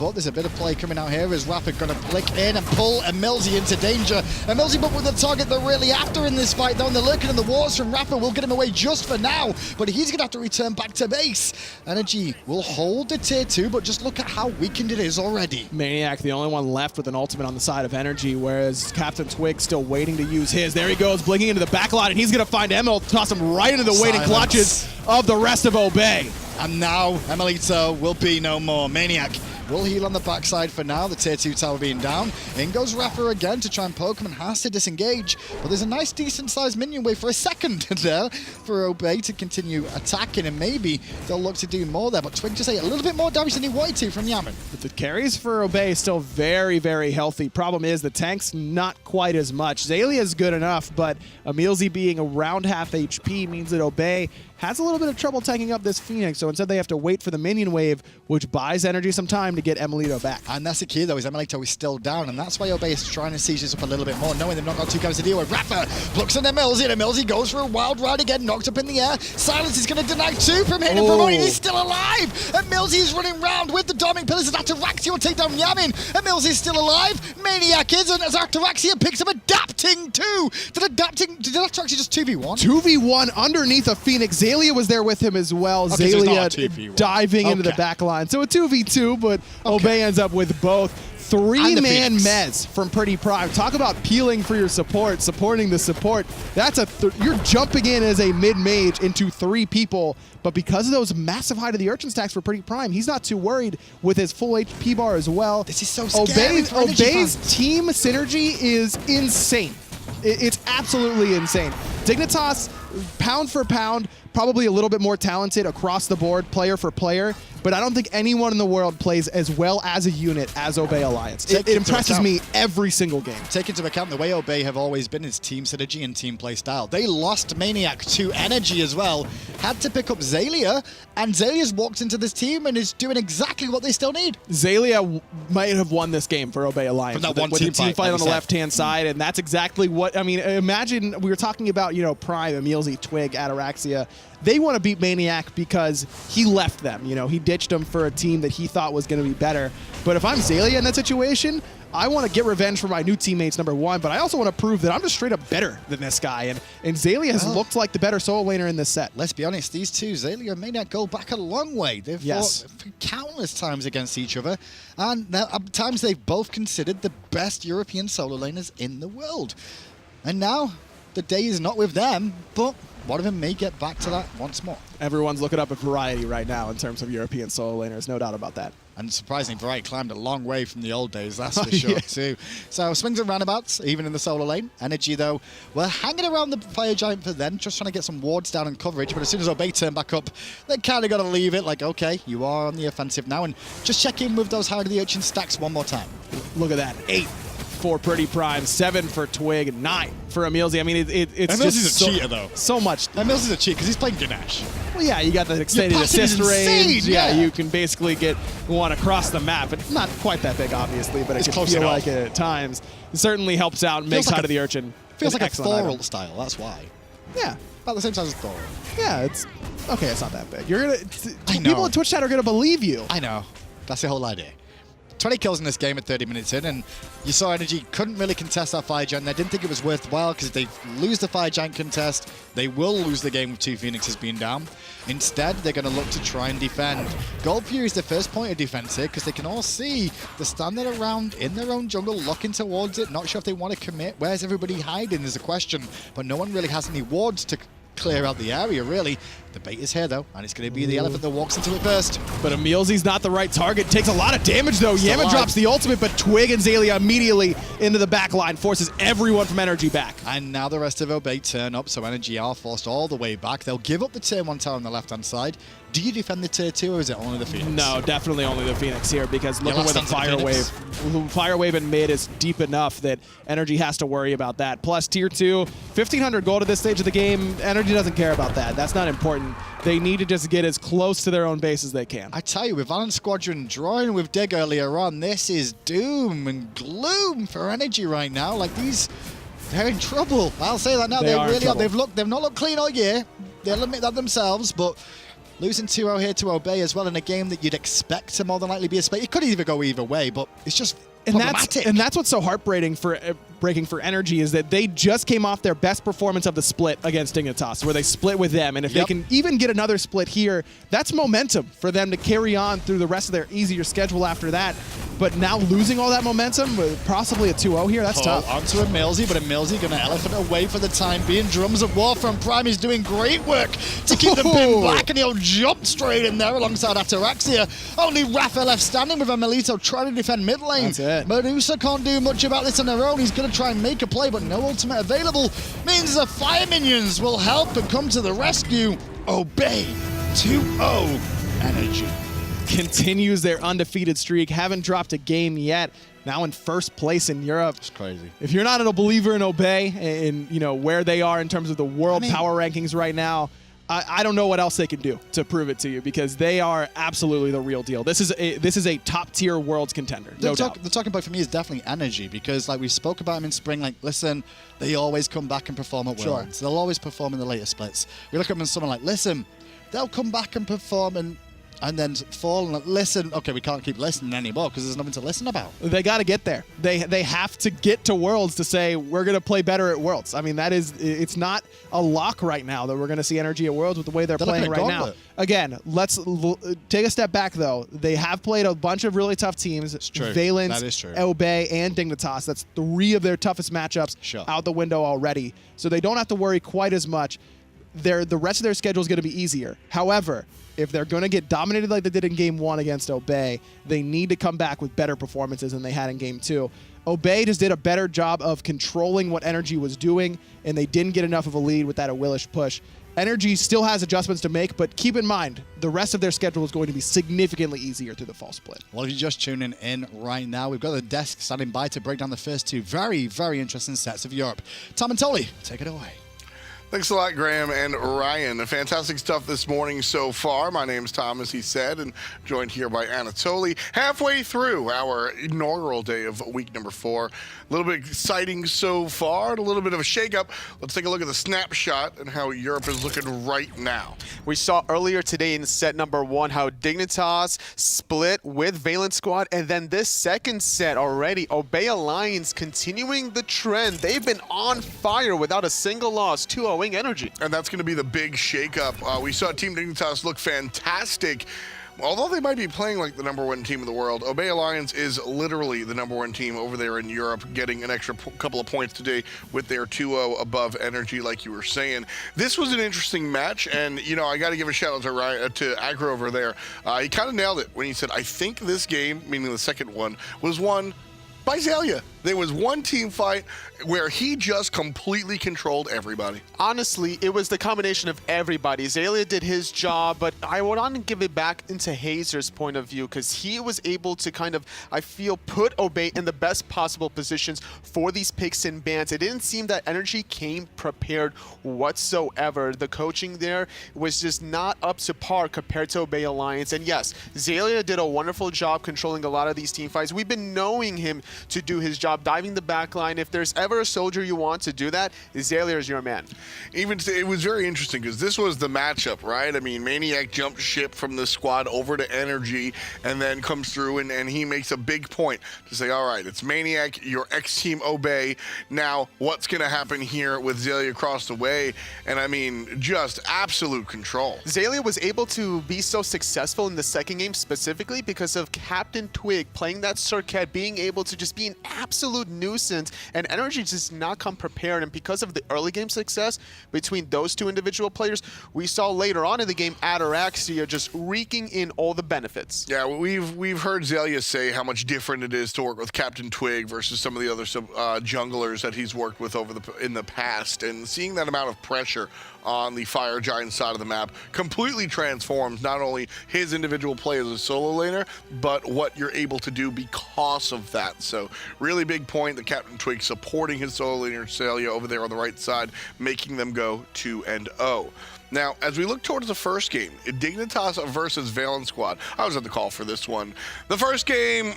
But there's a bit of play coming out here as iRaffer going to flick in and pull emilZy into danger. emilZy but with the target they're really after in this fight, though, and the lurking in the waters from iRaffer will get him away just for now. But he's going to have to return back to base. NRG will hold the tier 2, but just look at how weakened it is already. maniaKK, the only one left with an ultimate on the side of NRG, whereas CaptainTwig still waiting to use his. There he goes, blinking into the back line, and he's going to find Emil, toss him right into the waiting clutches of the rest of Obey. And now emilitoo will be no more. maniaKK will heal on the backside for now. The tier 2 tower being down. In goes iRaffer again to try and poke him and has to disengage. But there's a nice decent sized minion wave for a second there for Obey to continue attacking, and maybe they'll look to do more there. But Twig just ate a little bit more damage than he wanted to from Yammyn. But the carries for Obey is still very, very healthy. Problem is the tank's not quite as much. Xaliea is good enough, but emilZy being around half HP means that Obey has a little bit of trouble tanking up this Phoenix, so instead they have to wait for the minion wave, which buys energy some time to get emilitoo back. And that's the key, though, is emilitoo is still down, and that's why Obey is trying to siege this up a little bit more, knowing they've not got two guys to deal with. iRaffer plucks in emilZy, and emilZy goes for a wild ride again, knocked up in the air. Silence is going to deny two from him, and Promoting is still alive. emilZy is running round with the Doming Pillars, and Ataraxia will take down Yammyn. emilZy is still alive. maniaKK isn't, as Ataraxia picks up adapting too. Did Ataraxia just 2v1? 2v1 underneath a Phoenix. Xaliea was there with him as well. Okay, Xaliea diving into the back line. So a 2v2, but Obey ends up with both. Three-man Mez from PrettyPriMe. Talk about peeling for your support, supporting the support. That's you're jumping in as a mid-mage into 3 people, but because of those massive High to the Urchin stacks for PrettyPriMe, he's not too worried with his full HP bar as well. This is so scary. Obey's team synergy is insane. It's absolutely insane. Dignitas, pound for pound, probably a little bit more talented across the board, player for player, but I don't think anyone in the world plays as well as a unit as Obey Alliance. It impresses me every single game. Take into account the way Obey have always been is team synergy and team play style. They lost maniaKK to NRG as well, had to pick up Xaliea, and Xalea's walked into this team and is doing exactly what they still need. Xaliea might have won this game for Obey Alliance. From that one with team the team fight on the left-hand side, and that's exactly what, I mean, imagine we were talking about, you know, Prime, emilZy, Twig, Ataraxia. They want to beat maniaKK because he left them. You know, he ditched them for a team that he thought was going to be better. But if I'm Xaliea in that situation, I want to get revenge for my new teammates, number one, but I also want to prove that I'm just straight up better than this guy. And Xaliea has looked like the better solo laner in this set. Let's be honest, these two, Xaliea and maniaKK, go back a long way. They've fought countless times against each other, and at times they've both considered the best European solo laners in the world. And now, the day is not with them, but one of them may get back to that once more. Everyone's looking up at Variety right now in terms of European solo laners, no doubt about that. And surprisingly, Variety climbed a long way from the old days, that's for sure, too. So swings and roundabouts, even in the solo lane. NRG, though, we're hanging around the Fire Giant for them, just trying to get some wards down and coverage. But as soon as Obey turn back up, they kind of got to leave it like, okay, you are on the offensive now. And just check in with those High to the Urchin stacks one more time. Look at that, 8 for PrettyPriMe, 7 for Twig, 9 for emilZy. I mean, it's just a cheater, though. So much. emilZy's a cheater because he's playing Ganesha. Well, yeah, you got the extended assist range. Yeah, you can basically get one across the map. It's not quite that big, obviously, but it can feel like it at times. It certainly helps out and makes High to the Urchin. Feels like a Thorol style, that's why. Yeah. About the same size as Thorol. Yeah, it's okay, it's not that big. You're gonna I know. People in Twitch chat are gonna believe you. I know. That's the whole idea. 20 kills in this game at 30 minutes in, and you saw NRG couldn't really contest that Fire Giant. They didn't think it was worthwhile because if they lose the Fire Giant contest, they will lose the game with 2 Phoenixes being down. Instead, they're going to look to try and defend. Gold Fury is the first point of defense here because they can all see the standing around in their own jungle, looking towards it, not sure if they want to commit. Where's everybody hiding is a question, but no one really has any wards to clear out the area, really. The bait is here, though, and it's going to be the elephant that walks into it first. But emilZy's not the right target. Takes a lot of damage, though. Yammyn drops the ultimate, but Twig and Xaliea immediately into the back line, forces everyone from NRG back. And now the rest of Obey turn up, so NRG are forced all the way back. They'll give up the tier 1 tower on the left-hand side. Do you defend the tier 2, or is it only the Phoenix? No, definitely only the Phoenix here, because look at where the Fire Wave in mid is deep enough that NRG has to worry about that. Plus, tier 2, 1,500 gold at this stage of the game. NRG doesn't care about that. That's not important. They need to just get as close to their own base as they can. I tell you, with Valent Squadron drawing with Dig earlier on, this is doom and gloom for NRG right now. Like, they're in trouble. I'll say that now. They really are. They've not looked clean all year. They'll admit that themselves, but losing 2-0 here to Obey as well in a game that you'd expect to more than likely be a split. It could either go either way, but it's just problematic. And that's what's so heartbreaking for breaking for NRG is that they just came off their best performance of the split against Dignitas, where they split with them. And if they can even get another split here, that's momentum for them to carry on through the rest of their easier schedule after that. But now losing all that momentum, with possibly a 2-0 here, that's tough. Onto emilZy, but emilZy going to elephant away for the time being. Drums of War from Prime is doing great work to keep the pin back, and he'll jump straight in there alongside Ataraxia. Only iRaffer left standing with emilitoo trying to defend mid lane. That's it. Medusa can't do much about this on their own. He's going to try and make a play, but no ultimate available. Means the fire minions will help and come to the rescue. Obey 2-0 NRG. Continues their undefeated streak. Haven't dropped a game yet. Now in first place in Europe. It's crazy. If you're not a believer in Obey and where they are in terms of the world power rankings right now, I don't know what else they can do to prove it to you, because they are absolutely the real deal. This is a top tier world's contender. No doubt. The talking point for me is definitely NRG, because like we spoke about them in spring, like listen, they always come back and perform at Worlds. They'll always perform in the later splits. We look at them as someone like, listen, they'll come back and perform and then fall and listen. Okay, we can't keep listening anymore because there's nothing to listen about. They got to get there. They have to get to Worlds to say we're going to play better at Worlds. I mean, it's not a lock right now that we're going to see NRG at Worlds with the way they're playing right now. Again, let's take a step back though. They have played a bunch of really tough teams. It's true. Valence, that is true. Obey, and Dignitas. That's 3 of their toughest matchups out the window already. So they don't have to worry quite as much. The rest of their schedule is going to be easier. However, if they're going to get dominated like they did in Game 1 against Obey, they need to come back with better performances than they had in Game 2. Obey just did a better job of controlling what NRG was doing, and they didn't get enough of a lead with that Awilix push. NRG still has adjustments to make, but keep in mind, the rest of their schedule is going to be significantly easier through the fall split. Well, if you're just tuning in right now, we've got the desk standing by to break down the first 2 very, very interesting sets of Europe. Tom and Tolly, take it away. Thanks a lot, Graham and Ryan. Fantastic stuff this morning so far. My name's Tom, as he said, and joined here by Anatoly. Halfway through our inaugural day of week number 4. A little bit exciting so far, and a little bit of a shakeup. Let's take a look at the snapshot and how Europe is looking right now. We saw earlier today in set number 1 how Dignitas split with Valence Squad, and then this second set already, Obey Alliance continuing the trend. They've been on fire without a single loss, 2-0 energy. And that's going to be the big shakeup. We saw Team Dignitas look fantastic. Although they might be playing like the #1 team in the world, Obey Alliance is literally the #1 team over there in Europe, getting an extra couple of points today with their 2-0 above NRG, like you were saying. This was an interesting match, and I got to give a shout out to Agro over there. He kind of nailed it when he said, I think this game, meaning the second one, was won by Xaliea. There was one team fight where he just completely controlled everybody. Honestly, it was the combination of everybody. Xaliea did his job, but I would want to give it back into Hazer's point of view, because he was able to kind of, I feel, put Obey in the best possible positions for these picks and bans. It didn't seem that NRG came prepared whatsoever. The coaching there was just not up to par compared to Obey Alliance. And yes, Xaliea did a wonderful job controlling a lot of these team fights. We've been knowing him to do his job diving the backline. If there's ever a soldier you want to do that, Xaliea is your man. It was very interesting because this was the matchup, right? I mean, maniaKK jumped ship from the squad over to NRG and then comes through and he makes a big point to say, all right, it's maniaKK, your ex-team Obey. Now, what's going to happen here with Xaliea across the way? And I mean, just absolute control. Xaliea was able to be so successful in the second game specifically because of CaptainTwig playing that Serqet, being able to just be an absolute nuisance, and NRG just not come prepared. And because of the early game success between those 2 individual players, we saw later on in the game Ataraxia just reeking in all the benefits. Yeah, we've heard Xaliea say how much different it is to work with CaptainTwig versus some of the other junglers that he's worked with in the past, and seeing that amount of pressure on the Fire Giant side of the map completely transforms not only his individual play as a solo laner, but what you're able to do because of that. So really big point that CaptainTwig supporting his solo laner Xaliea over there on the right side, making them go 2-0. Now, as we look towards the first game, Dignitas versus Valence Squad, I was at the call for this one. The first game,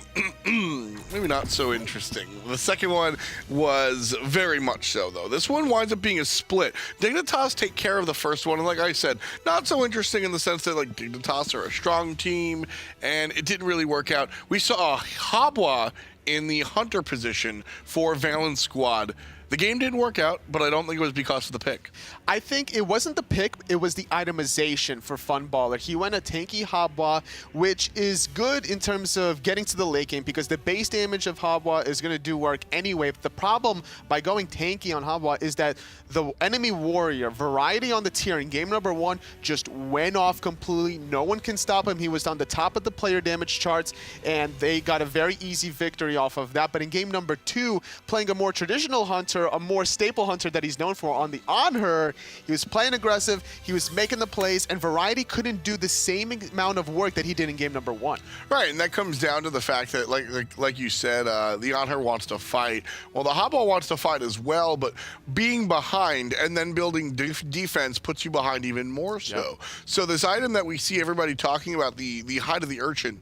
maybe not so interesting. The second one was very much so, though. This one winds up being a split. Dignitas take care of the first one, and like I said, not so interesting in the sense that like Dignitas are a strong team, and it didn't really work out. We saw Habwa in the Hunter position for Valen Squad. The game didn't work out, but I don't think it was because of the pick. I think it wasn't the pick, it was the itemization for Funballer. He went a tanky Habwa, which is good in terms of getting to the late game because the base damage of Habwa is going to do work anyway. But the problem by going tanky on Habwa is that the enemy warrior, Variety on the tier in game number 1, just went off completely. No one can stop him. He was on the top of the player damage charts, and they got a very easy victory off of that. But in game number 2, playing a more traditional Hunter, a more staple Hunter that he's known for on the Honor, he was playing aggressive, he was making the plays, and Variety couldn't do the same amount of work that he did in game number 1. Right, and that comes down to the fact that, like you said, the Honor wants to fight. Well, the Habwa wants to fight as well, but being behind and then building defense puts you behind even more so. Yep. So this item that we see everybody talking about, the Hide of the Urchin,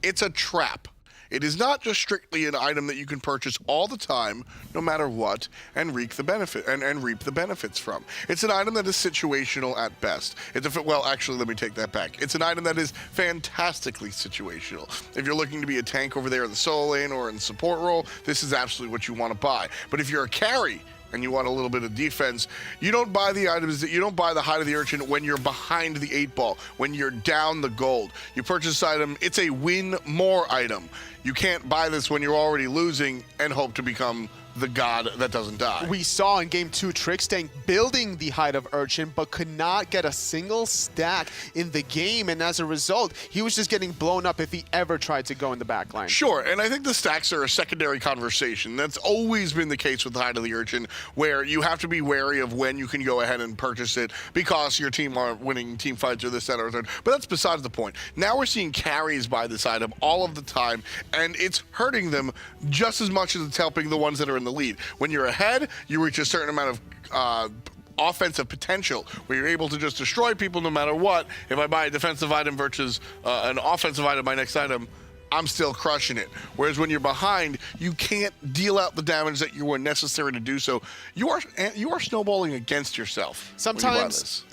it's a trap. It is not just strictly an item that you can purchase all the time, no matter what, and reap the benefits from. It's an item that is situational at best. Well, actually, let me take that back. It's an item that is fantastically situational. If you're looking to be a tank over there in the solo lane or in the support role, this is absolutely what you want to buy. But if you're a carry and you want a little bit of defense, you don't buy the items, you don't buy the Hide of the Urchin when you're behind the 8-ball, when you're down the gold. You purchase this item, it's a win more item. You can't buy this when you're already losing and hope to become the god that doesn't die. We saw in game 2 Trickstank building the Hide of Urchin, but could not get a single stack in the game, and as a result, he was just getting blown up if he ever tried to go in the backline. Sure, and I think the stacks are a secondary conversation. That's always been the case with the Hide of the Urchin, where you have to be wary of when you can go ahead and purchase it because your team aren't winning team fights or this, that, or third. But that's besides the point. Now we're seeing carries buy this item all of the time, and it's hurting them just as much as it's helping the ones that are in the lead. When you're ahead, you reach a certain amount of offensive potential where you're able to just destroy people no matter what. If I buy a defensive item versus an offensive item, my next item, I'm still crushing it. Whereas when you're behind, you can't deal out the damage that you were necessary to do so. You are snowballing against yourself. Sometimes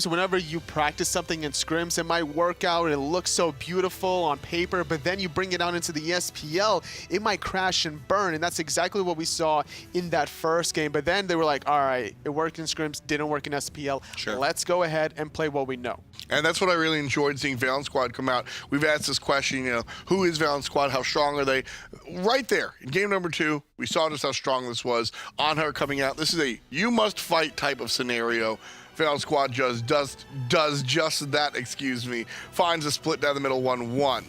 whenever you practice something in scrims, it might work out and it looks so beautiful on paper, but then you bring it out into the ESPL, it might crash and burn, and that's exactly what we saw in that first game. But then they were like, all right, it worked in scrims, didn't work in SPL. Sure. Let's go ahead and play what we know. And that's what I really enjoyed seeing Valen Squad come out. We've asked this question, who is Valen Squad? How strong are they? Right there, in game number 2, we saw just how strong this was. On her coming out, this is a you must fight type of scenario. Valen Squad does just that, finds a split down the middle 1-1.